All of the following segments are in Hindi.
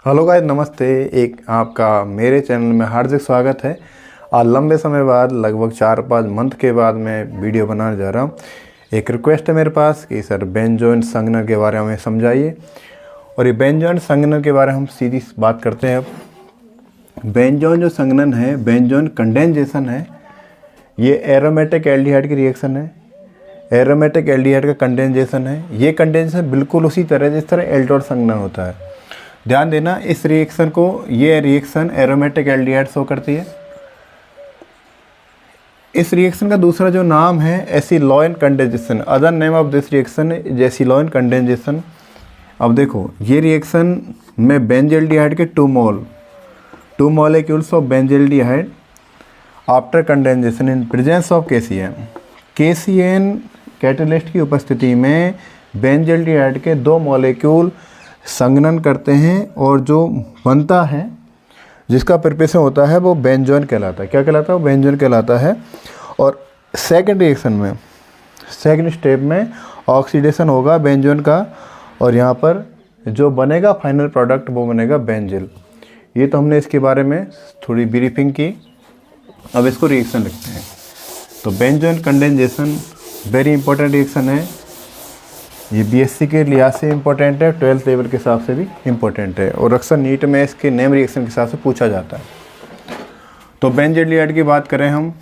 हेलो गाइस, नमस्ते। एक आपका मेरे चैनल में हार्दिक स्वागत है। आज लंबे समय बाद लगभग 4-5 मंथ के बाद मैं वीडियो बनाने जा रहा हूँ। एक रिक्वेस्ट है मेरे पास कि सर बेंजोइन संघनन के बारे में समझाइए। और ये बेंजोइन संघनन के बारे में हम सीधी बात करते हैं। अब बेंजोइन जो संघनन है, बेंजोइन कंडेंसेशन है, ये एरोमेटिक एल्डिहाइड की रिएक्शन है। एरोमेटिक एल्डिहाइड का कंडेंसेशन है। ये कंडेंसेशन बिल्कुल उसी तरह जिस तरह एल्डोल संघनन होता है। ध्यान देना इस रिएक्शन को, ये रिएक्शन एरोमेटिक एल्डिहाइड शो करती है। इस रिएक्शन का दूसरा जो नाम है acyloin condensation. Other name of this reaction is acyloin condensation. अब देखो, ये रिएक्शन में बेंजल्डिहाइड के 2 molecules of benzaldehyde after condensation in presence of KCN। KCN catalyst की उपस्थिति में बेंजल्डिहाइड के 2 मॉलिक्यूल संघनन करते हैं और जो बनता है, जिसका प्रिपरेशन होता है, वो बेंजोइन कहलाता है। क्या कहलाता है? वो बेंजोइन कहलाता है। और सेकंड रिएक्शन में, सेकंड स्टेप में ऑक्सीडेशन होगा बेंजोइन का, और यहाँ पर जो बनेगा फाइनल प्रोडक्ट वो बनेगा बेंजिल। ये तो हमने इसके बारे में थोड़ी ब्रीफिंग की। अब इसको रिएक्शन लिखते हैं। तो benzoin condensation very important reaction है। ये BSc के लिहाज से इम्पोर्टेंट है, 12th लेवल के हिसाब से भी इम्पोर्टेंट है, और अक्सर नीट में इसके नेम रिएक्शन के हिसाब से पूछा जाता है। तो बेंजल्डिहाइड की बात करें हम,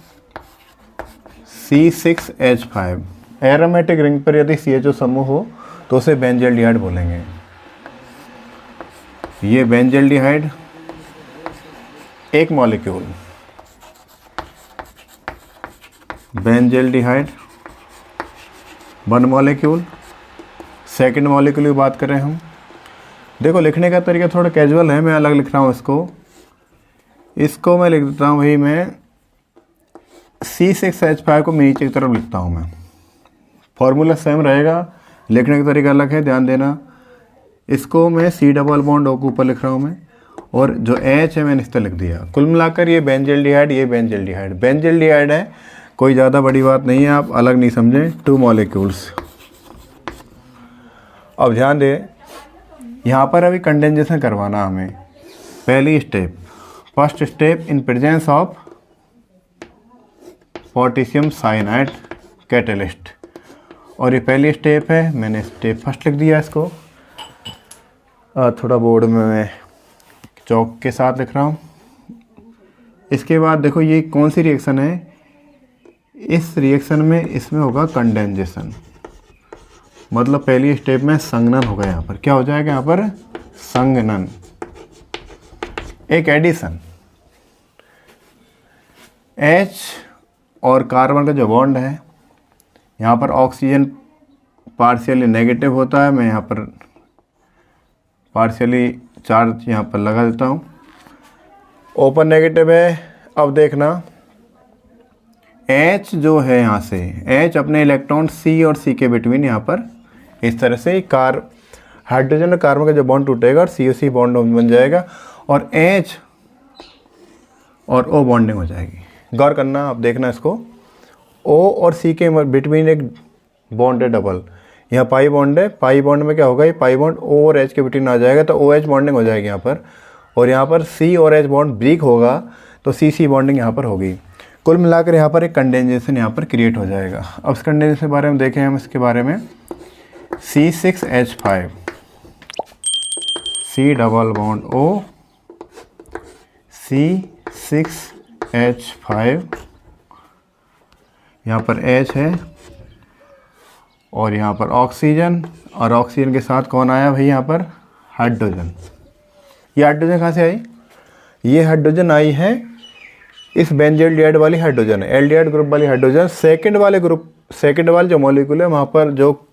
C6H5 एरोमेटिक रिंग पर यदि CHO समूह हो तो उसे बेंजल्डिहाइड बोलेंगे। ये बेंजल्डिहाइड एक molecule, benzaldehyde 1 molecule. Second molecule की बात करें हम, देखो लिखने का तरीका थोड़ा कैजुअल है, मैं अलग लिख रहा हूँ इसको मैं लिख देता हूँ भाई, मैं C6H5 को नीचे की तरफ लिखता हूँ। मैं फॉर्मूला सेम रहेगा, लिखने का तरीका अलग है, ध्यान देना। इसको मैं C डबल बॉन्ड O के ऊपर लिख रहा हूँ मैं, और जो H है मैंने इस तरह लिख दिया। कुल मिलाकर ये बेंजल्डिहाइड, ये बेंजल्डिहाइड है, कोई ज़्यादा बड़ी बात नहीं है, आप अलग नहीं समझें। 2 मॉलिक्यूल्स। अब ध्यान दें, यहाँ पर अभी कंडेंसेशन करवाना हमें। पहली step, first step in presence of potassium cyanide catalyst, और ये पहली स्टेप है। मैंने स्टेप फर्स्ट लिख दिया इसको। थोड़ा बोर्ड में मैं चौक के साथ लिख रहा हूँ। इसके बाद देखो ये कौन सी रिएक्शन है। इस रिएक्शन में इसमें होगा कंडेंसेशन, मतलब पहली स्टेप में संघनन होगा। यहाँ पर क्या हो जाएगा? यहाँ पर संघनन, एक एडिशन। H और कार्बन का जो बॉन्ड है, यहाँ पर ऑक्सीजन पार्शियली नेगेटिव होता है। मैं यहाँ पर पार्शियली चार्ज यहाँ पर लगा देता हूँ। ओपन नेगेटिव है। अब देखना, H जो है यहाँ से, H अपने इलेक्ट्रॉन C और C के बिटवीन यहाँ पर इस तरह से हाइड्रोजन और कार्बन का जो बॉन्ड टूटेगा और COC बॉन्ड बन जाएगा, और H और O बॉन्डिंग हो जाएगी। गौर करना, आप देखना इसको। O और C के बिटवीन एक बॉन्ड है डबल, यहाँ पाई बॉन्ड है। पाई बॉन्ड में क्या होगा? ये पाई बॉन्ड O और H के बिटवीन आ जाएगा, तो OH बॉन्डिंग हो जाएगी यहाँ पर। और यहाँ पर C और H बॉन्ड ब्रेक होगा तो CC बॉन्डिंग यहाँ पर होगी। कुल मिलाकर यहाँ पर एक कंडेंसेशन यहाँ पर क्रिएट हो जाएगा। अब इस कंडेंसेशन के बारे में देखें हम, इसके बारे में C6H5, C double bond O, C6H5, यहाँ पर H है, और यहाँ पर ऑक्सीजन, और ऑक्सीजन के साथ कौन आया भाई? यहाँ पर हाइड्रोजन। ये हाइड्रोजन कहाँ से आई? ये हाइड्रोजन आई है इस बेंजल्डिहाइड वाली हाइड्रोजन, एल्डिहाइड ग्रुप वाली हाइड्रोजन। सेकंड वाले जो मॉलिक्यूल है, वहाँ पर जो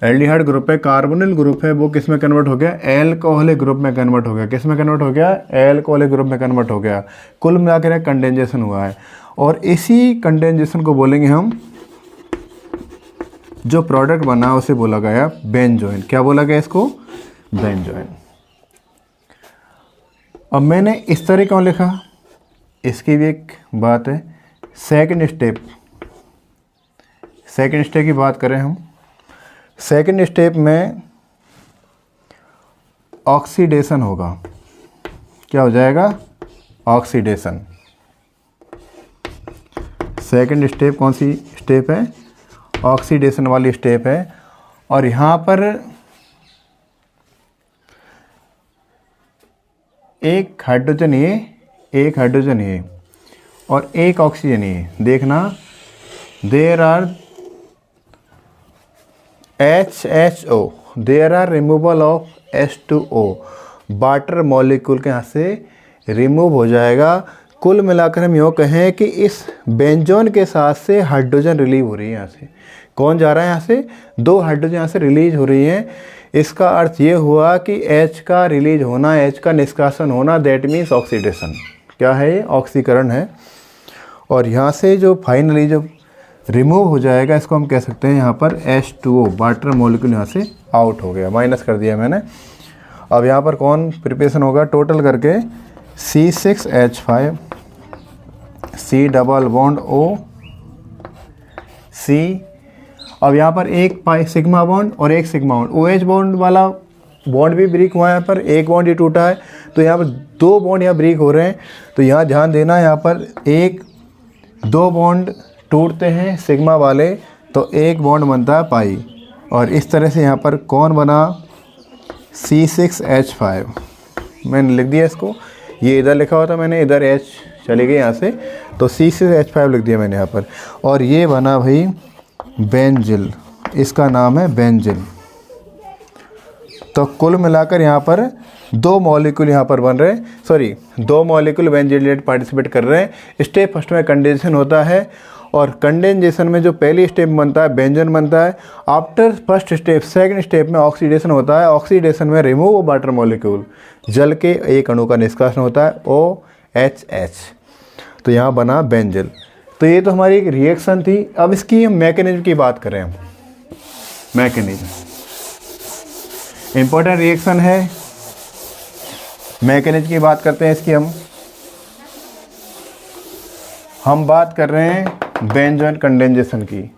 एल्डिहाइड ग्रुप है, कार्बोनिल ग्रुप है, वो किस में कन्वर्ट हो गया? एल्कोहलिक ग्रुप में कन्वर्ट हो गया। किस में कन्वर्ट हो गया? एल्कोहलिक ग्रुप में कन्वर्ट हो गया। कुल मिलाकर कंडेंसेशन हुआ है, और इसी कंडेंसेशन को बोलेंगे हम, जो प्रोडक्ट बना उसे बोला गया बेंजोइन। क्या बोला गया इसको? बेंजोइन। अब मैंने इस तरह क्यों लिखा, इसकी भी एक बात है। सेकंड स्टेप की बात करें हम, सेकंड स्टेप में ऑक्सीडेशन होगा। क्या हो जाएगा? ऑक्सीडेशन। सेकंड स्टेप कौन सी स्टेप है? ऑक्सीडेशन वाली स्टेप है। और यहाँ पर एक हाइड्रोजन ये, एक हाइड्रोजन ये और एक ऑक्सीजन ये। देखना, there are HHO, there are removal of H2O, water molecule के यहाँ से रिमूव हो जाएगा। कुल मिलाकर हम यूँ कहें कि इस बेंजोन के साथ से हाइड्रोजन रिलीव हो रही है यहाँ से। कौन जा रहा है यहाँ से? 2 हाइड्रोजन यहाँ से रिलीज हो रही हैं। इसका अर्थ ये हुआ कि H का रिलीज होना, H का निष्कासन होना, दैट मीन्स ऑक्सीडेशन। क्या है ये? ऑक्सीकरण है। और यहाँ से जो फाइनली जो रिमूव हो जाएगा, इसको हम कह सकते हैं यहाँ पर H2O, वाटर मॉलिक्यूल यहाँ से आउट हो गया, माइनस कर दिया मैंने। अब यहाँ पर कौन प्रिपरेशन होगा? टोटल करके C6H5, C double bond O, C। अब यहाँ पर एक सिग्मा बॉन्ड और एक सिग्मा बॉन्ड, OH बॉन्ड वाला बॉन्ड भी ब्रेक हुआ है। यहाँ पर एक बॉन्ड ही टूटा है, तो यहाँ पर 2 बॉन्ड यहाँ ब्रेक हो रहे हैं। तो यहाँ ध्यान देना, यहाँ पर 1-2 बॉन्ड टूटते हैं सिग्मा वाले, तो एक बॉन्ड बनता है पाई। और इस तरह से यहाँ पर कौन बना? C6H5। मैंने लिख दिया इसको, ये इधर लिखा हुआ था मैंने, इधर H चली गई यहाँ से, तो C6H5 लिख दिया मैंने यहाँ पर। और ये बना भाई बेंजिल, इसका नाम है बेंजिल। तो कुल मिलाकर यहाँ पर 2 मॉलिक्यूल यहाँ पर बन रहे हैं, 2 मॉलिक्यूल बेंजिलेट पार्टिसिपेट कर रहे हैं। स्टेप फर्स्ट में कंडेंसेशन होता है, और कंडेंसेशन में जो पहली स्टेप बनता है बेंजन बनता है। After first step, second step में ऑक्सीडेशन होता है। ऑक्सीडेशन में रिमूव ऑफ वाटर मॉलिक्यूल, जल के एक अणु का निष्कासन होता है, OHH। तो यहाँ बना बेंजिल। तो ये तो हमारी एक रिएक्शन थी। अब इसकी हम मैकेनिज्म की बात करें, हम मैकेनिज्म, इम्पोर्टेंट रिएक्शन है, मैकेनिज्म की बात करते हैं इसकी। हम बात कर रहे हैं बेंजोन कंडेंसेशन की।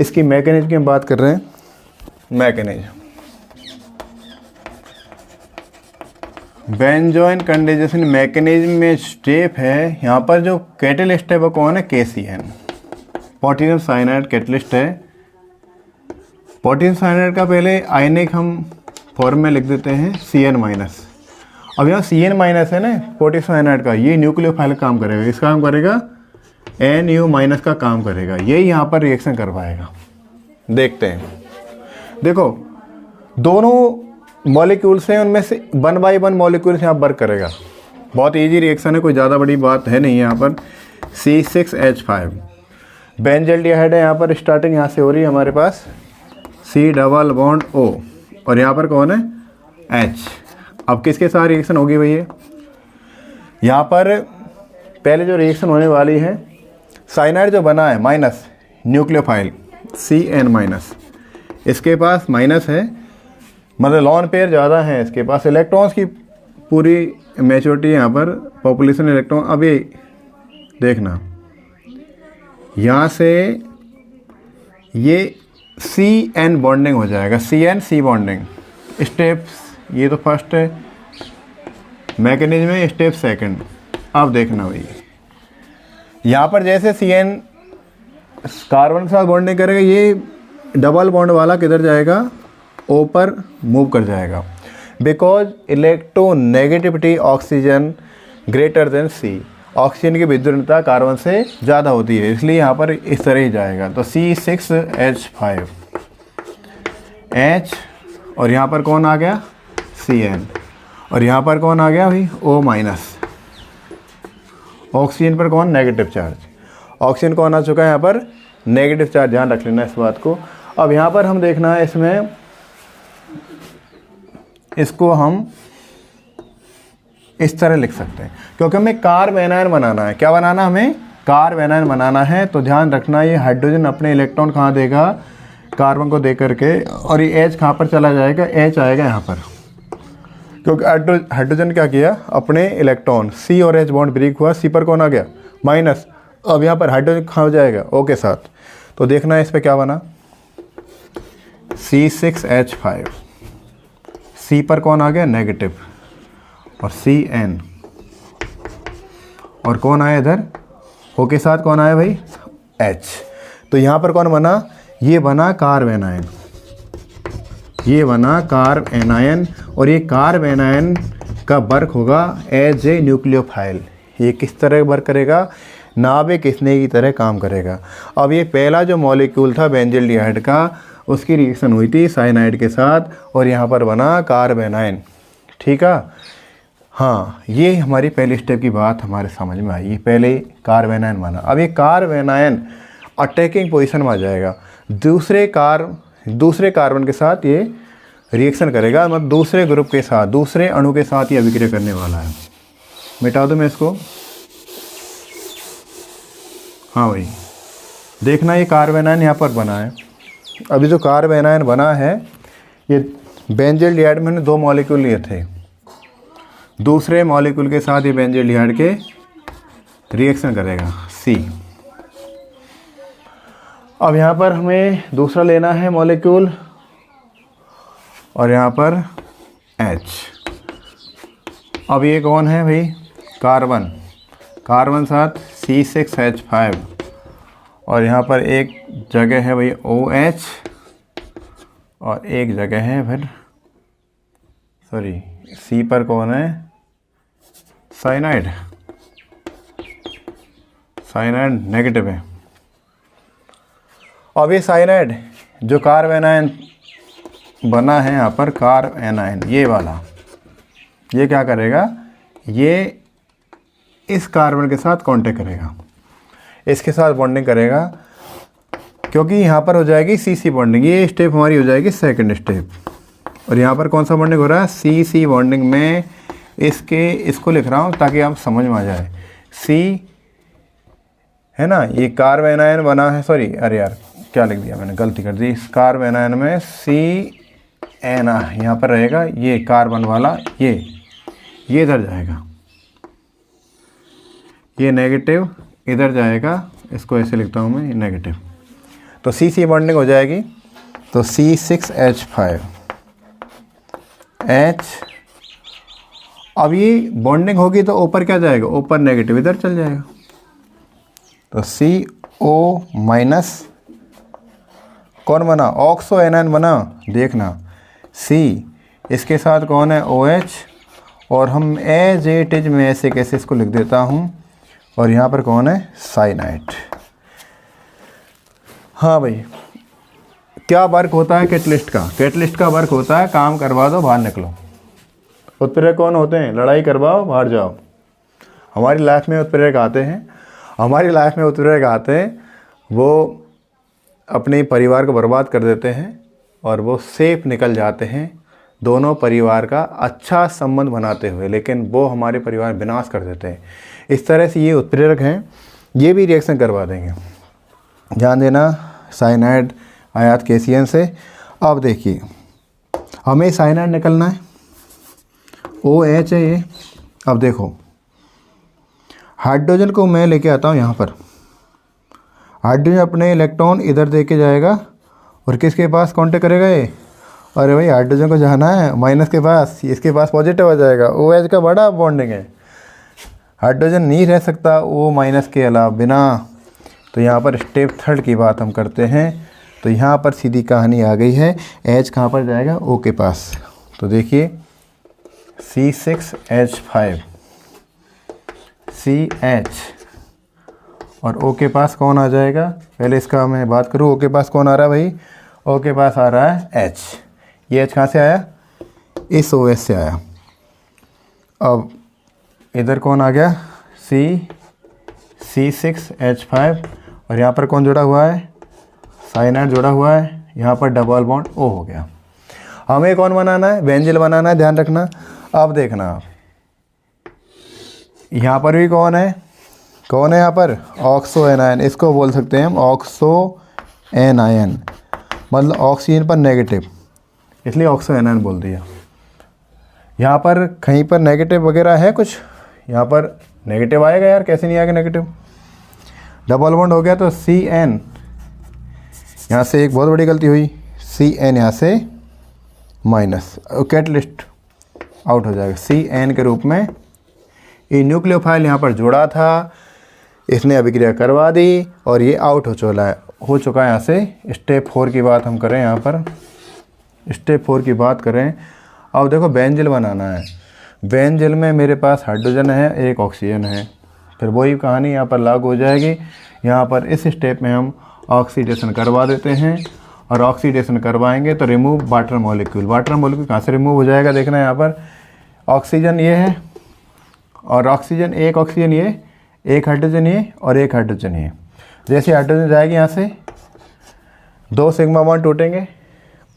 इसकी मैकेनिज्म की हम बात कर रहे हैं। मैकेनिज्म, बेंजोन कंडेंसेशन मैकेनिज्म में स्टेप है, यहाँ पर जो कैटलिस्ट है वो कौन है? KCN, पोटेशियम साइनाइड कैटलिस्ट है। पोटेशियम साइनाइड का पहले आयनिक हम फॉर्म में लिख देते हैं CN-। अब यहाँ CN- है ना पोटेशियम साइनाइड का, ये न्यूक्लियोफाइल का काम करेगा, इसका काम करेगा NU- का काम करेगा, यही यहाँ पर रिएक्शन करवाएगा। देखते हैं, देखो दोनों मॉलिक्यूल्स हैं, उनमें से 1 बाई 1 मॉलिक्यूल्स यहाँ वर्क करेगा। बहुत इजी रिएक्शन है, कोई ज़्यादा बड़ी बात है नहीं। यहाँ पर C6H5 बेंजल्डिहाइड है, यहाँ पर स्टार्टिंग यहाँ से हो रही है हमारे पास C डबल बॉन्ड O, और यहाँ पर कौन है? H। अब किसके साथ रिएक्शन होगी भैया? यहाँ पर पहले जो रिएक्शन होने वाली है, साइनाइड जो बना है माइनस न्यूक्लियोफाइल CN-, इसके पास माइनस है, मतलब लॉन पेयर ज़्यादा है, इसके पास इलेक्ट्रॉन्स की पूरी मैच्योरिटी यहाँ पर, पॉपुलेशन इलेक्ट्रॉन। अब ये देखना, यहाँ से ये CN बॉन्डिंग हो जाएगा, CN-C बॉन्डिंग स्टेप्स। ये तो फर्स्ट है मैकेनिज्म में, स्टेप सेकंड। अब देखना भाई, यहाँ पर जैसे CN कार्बन के साथ बॉन्डिंग करेगा, ये डबल बॉन्ड वाला किधर जाएगा? O पर मूव कर जाएगा, because electronegativity oxygen greater than C, oxygen की विद्युतता कार्बन से ज़्यादा होती है, इसलिए यहाँ पर इस तरह ही जाएगा। तो C6H5 H, और यहाँ पर कौन आ गया? CN, और यहाँ पर कौन आ गया भाई? O-। ऑक्सीजन पर कौन? Negative charge. ऑक्सीजन कौन आ चुका है यहाँ पर? नेगेटिव चार्ज, ध्यान रख लेना इस बात को। अब यहाँ पर हम देखना है, इसमें इसको हम इस तरह लिख सकते हैं, क्योंकि हमें कार्ब एनायन बनाना है। क्या बनाना? हमें कार्ब एनायन बनाना है। तो ध्यान रखना, ये हाइड्रोजन अपने इलेक्ट्रॉन कहाँ देगा? कार्बन को दे करके, और ये H कहाँ पर चला जाएगा? H आएगा यहाँ पर, क्योंकि हाइड्रोजन क्या किया? अपने इलेक्ट्रॉन C और H बॉन्ड ब्रेक हुआ, C पर कौन आ गया? माइनस। अब यहाँ पर हाइड्रोजन कहाँ हो जाएगा? O के साथ। तो देखना है इस पर क्या बना? C6H5 सी पर कौन आ गया नेगेटिव, और सी एन, और कौन आया इधर ओ के साथ कौन आया भाई एच। तो यहाँ पर कौन बना, ये बना कार्ब एनायन, ये बना कार्ब एनायन, और ये कार्ब एनायन का वर्क होगा एज ए न्यूक्लियोफाइल। ये किस तरह वर्क करेगा, नाभिक स्नेह की तरह काम करेगा। अब ये पहला जो मॉलिक्यूल था बेंजल्डिहाइड का, उसकी रिएक्शन हुई थी साइनाइड के साथ, और यहाँ पर बना कार्ब एनायन। ठीक है, हाँ ये हमारी पहली स्टेप की बात हमारे समझ में आई। ये पहले कार्ब एनायन बना। अब ये कार्ब एनायन अटैकिंग पोजीशन में आ जाएगा, दूसरे कार्बन के साथ ये रिएक्शन करेगा, मतलब दूसरे ग्रुप के साथ, दूसरे अणु के साथ ये अभिक्रिया करने वाला है। मिटा दूँ मैं इसको, हाँ भाई देखना ये कार्ब एनायन यहाँ पर बना है। अभी जो कार्ब एनायन बना है, ये बेंजल्डिहाइड में 2 मॉलिक्यूल लिए थे, दूसरे मॉलिक्यूल के साथ ये बेंजल्डिहाइड के रिएक्शन करेगा सी। अब यहाँ पर हमें दूसरा लेना है मॉलिक्यूल, और यहाँ पर H। अब ये कौन है भाई कार्बन, कार्बन साथ C6H5, और यहाँ पर एक जगह है भाई OH, और एक जगह है फिर सॉरी C पर कौन है साइनाइड, साइनाइड नेगेटिव है। अब ये साइनाइड जो कार्ब एनायन बना है यहाँ पर, कार्ब एनायन ये वाला, ये क्या करेगा, ये इस कार्बन के साथ कांटेक्ट करेगा, इसके साथ बॉन्डिंग करेगा, क्योंकि यहाँ पर हो जाएगी CC बॉन्डिंग। ये स्टेप हमारी हो जाएगी सेकंड स्टेप। और यहाँ पर कौन सा बॉन्डिंग हो रहा है, CC बॉन्डिंग में इसको लिख रहा हूँ ताकि आप समझ में आ जाए। C है ना, ये कार्ब एनायन बना है, सॉरी अरे यार क्या लिख दिया मैंने, गलती कर दी। इस कार्ब एनायन में CN यहाँ पर रहेगा, ये कार्बन वाला ये इधर जाएगा, ये नेगेटिव इधर जाएगा, इसको ऐसे लिखता हूँ मैं नेगेटिव। तो CC बॉन्डिंग हो जाएगी, तो C6H5 H। अब ये बॉन्डिंग होगी तो ऊपर क्या जाएगा, ऊपर नेगेटिव इधर चल जाएगा, तो CO माइनस कौन बना, ऑक्सो एनायन बना। देखना C इसके साथ कौन है OH, और हम एज इट इज में ऐसे कैसे इसको लिख देता हूँ, और यहाँ पर कौन है साइनाइड। हाँ भाई क्या वर्क होता है कैटलिस्ट का, कैटलिस्ट का वर्क होता है काम करवा दो बाहर निकलो। उत्प्रेरक कौन होते हैं, लड़ाई करवाओ बाहर जाओ। हमारी लाइफ में उत्प्रेरक आते हैं, हमारी लाइफ में उत्प्रेरक आते हैं, वो अपने परिवार को बर्बाद कर देते हैं और वो सेफ निकल जाते हैं दोनों परिवार का अच्छा संबंध बनाते हुए, लेकिन वो हमारे परिवार विनाश कर देते हैं। इस तरह से ये उत्प्रेरक हैं, ये भी रिएक्शन करवा देंगे। ध्यान देना, साइनाइड आयात केसियन से। अब देखिए हमें साइनाइड निकलना है, OH है ये। अब देखो हाइड्रोजन को मैं लेके आता हूँ यहाँ पर, हाइड्रोजन अपने इलेक्ट्रॉन इधर दे के जाएगा और किसके पास कांटेक्ट करेगा ये, अरे भाई हाइड्रोजन को जाना है माइनस के पास, इसके पास पॉजिटिव आ जाएगा। OH का बड़ा बॉन्डिंग है, हाइड्रोजन नहीं रह सकता O माइनस के अलावा बिना। तो यहाँ पर स्टेप थर्ड की बात हम करते हैं, तो यहाँ पर सीधी कहानी आ गई है। H कहाँ पर जाएगा, O के पास। तो देखिए C6H5 CH और O के पास कौन आ जाएगा, पहले इसका मैं बात करूँ। O के पास कौन आ रहा है भाई, O के पास आ रहा है H। ये H कहाँ से आया, इस OH से आया। अब इधर कौन आ गया, C6H5 और यहाँ पर कौन जुड़ा हुआ है, साइनाइड जुड़ा हुआ है। यहाँ पर डबल बॉन्ड O हो गया। हमें कौन बनाना है, बेंजिल बनाना है, ध्यान रखना। अब देखना यहाँ पर भी कौन है, कौन है यहाँ पर, ऑक्सो एनायन। इसको बोल सकते हैं हम ऑक्सो एनायन, मतलब ऑक्सीजन पर नेगेटिव, इसलिए ऑक्सो एनायन बोल दिया। यहाँ पर कहीं पर नेगेटिव वगैरह है कुछ, यहाँ पर नेगेटिव आएगा यार, कैसे नहीं आएगा नेगेटिव। डबल बॉन्ड हो गया तो CN, यहाँ से एक बहुत बड़ी गलती हुई, CN यहाँ से माइनस, कैटलिस्ट आउट हो जाएगा CN के रूप में। ये न्यूक्लियोफाइल यहाँ पर जुड़ा था, इसने अभिक्रिया करवा दी और ये आउट हो चुका है यहाँ से। स्टेप 4 की बात हम करें, यहाँ पर स्टेप 4 की बात करें। अब देखो बेंजिल बनाना है। बेंजिल में मेरे पास हाइड्रोजन है, एक ऑक्सीजन है, फिर वही कहानी यहाँ पर लागू हो जाएगी। यहाँ पर इस स्टेप में हम ऑक्सीडेशन करवा देते हैं और ऑक्सीडेशन करवाएंगे तो remove water molecule. Water molecule कहाँ से रिमूव हो जाएगा, देखना है यहाँ पर ऑक्सीजन ये है और ऑक्सीजन, एक ऑक्सीजन ये, एक हाइड्रोजन ये और एक हाइड्रोजन ये। जैसे हाइड्रोजन जाएगी यहाँ से 2 सिग्मा बॉन्ड टूटेंगे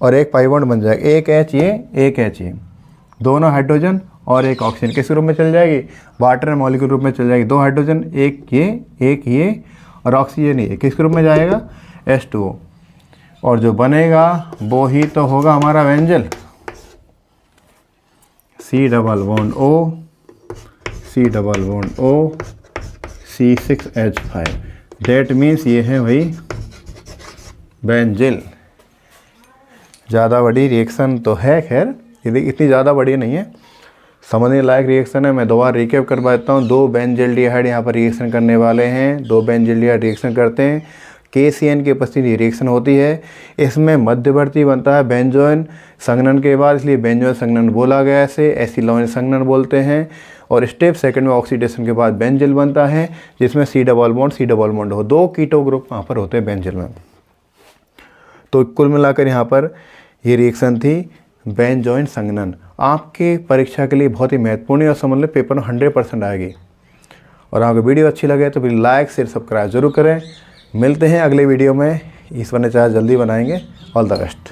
और एक पाई बॉन्ड बन जाएगा, एक H ये, एक H ये, दोनों हाइड्रोजन और एक ऑक्सीजन किस रूप में चल जाएगी, वाटर मॉलिक्यूल रूप में चल जाएगी। 2 हाइड्रोजन, एक ये और ऑक्सीजन ये किस रूप में जाएगा, H2O। और जो बनेगा वो ही तो होगा हमारा benzyl, C double bond O, C double bond O, C6H5। That means ये है भाई बेंजिल। ज़्यादा बड़ी रिएक्शन तो है, खैर यदि इतनी ज़्यादा बड़ी नहीं है, समझने लायक रिएक्शन है। मैं दोबारा रिकैप करवा देता हूँ। 2 बेंजिल्डिहाइड यहाँ पर रिएक्शन करने वाले हैं, 2 बेंजिल्डिहाइड रिएक्शन करते हैं, KCN की उपस्थिति रिएक्शन होती है। इसमें मध्यवर्ती बनता है बेंजोइन संघनन के बाद, इसलिए बेंजोइन संघनन बोला गया, इसे एसिलॉइन संघनन बोलते हैं। और स्टेप सेकंड में ऑक्सीडेशन के बाद बेंजिल बनता है, जिसमें C डबल बॉन्ड हो। 2 कीटो ग्रुप वहाँ पर होते हैं बेंजिल में। तो कुल मिलाकर यहाँ पर ये रिएक्शन थी बेंजोइन संघनन। आपके परीक्षा के लिए बहुत ही महत्वपूर्ण है और समझ लें पेपर में 100% आएगी। और आपको वीडियो अच्छी लगे तो फिर लाइक शेयर सब्सक्राइब जरूर करें। मिलते हैं अगले वीडियो में, ईश्वर ने चाहे जल्दी बनाएंगे। All the best.